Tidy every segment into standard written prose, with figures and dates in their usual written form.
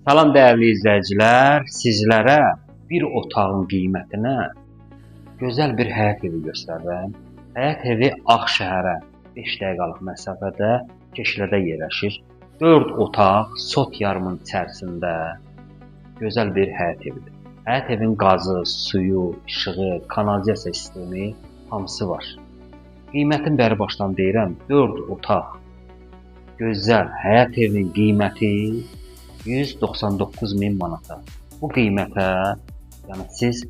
Salam dəyərli izləyicilər, sizlərə bir otağın qiymətinə gözəl bir həyət evi göstərirəm. Həyət evi Ağşəhərə 5 dəqiqəlik məsafədə Keşlədə yerləşir. 4 otaq sot yarımın içərisində gözəl bir həyət evidir. Həyət evin qazı, suyu, işığı, kanalizasiya sistemi hamısı var. Qiymətin bəri başdan deyirəm, 4 otaq gözəl həyət evinin qiyməti 199 min manata. Bu qiymətə, yəni siz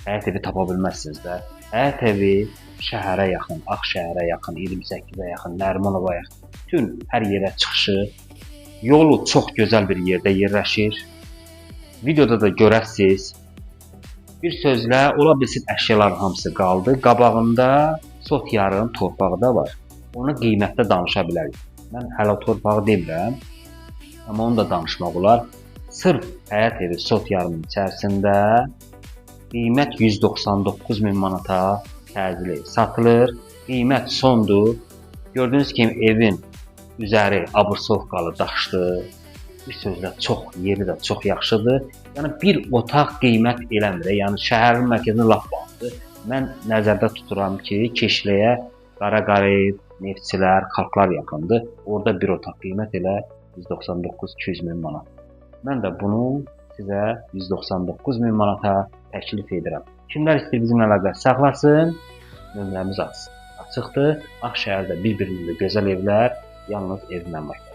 həyət evi tapa bilməzsiniz də. Həyət evi şəhərə yaxın, Ağşəhərə yaxın, 28-ə yaxın, Nərimanova yaxın, bütün hər yerə çıxışı, yolu çox gözəl bir yerdə yerləşir. Videoda da görəsiniz. Bir sözlə, ola bilsin əşyaların hamısı qaldı. Qabağında sot yarım torpağı da var. Onu qiymətdə danışa bilərik. Mən hələ torpağı demirəm. Amma onu da danışmaq olar. Sırf həyət evi sot yarımın içərisində qiymət 199 min manata təcili satılır. Qiymət sondur. Gördüyünüz kimi evin üzəri abırsovkalı daşdır. Bir sözlə çox, yeri də çox yaxşıdır. Yəni bir otaq qiymət eləmir. Yəni şəhərin mərkəzinə lap baxdı. Mən nəzərdə tuturam ki, Keşləyə Qaraqarev, Neftçilər, Xalqlar yaxındır. Orada bir otaq qiymət elə 199-200 min manat. Mən də bunu sizə 199 min manata təklif edirəm. Kimlər istəyir bizimlə əlaqə saxlasın, nömrəmiz açıqdır. Ağşəhərdə bir-birində gözəl evlər, yalnız evlə başlayır.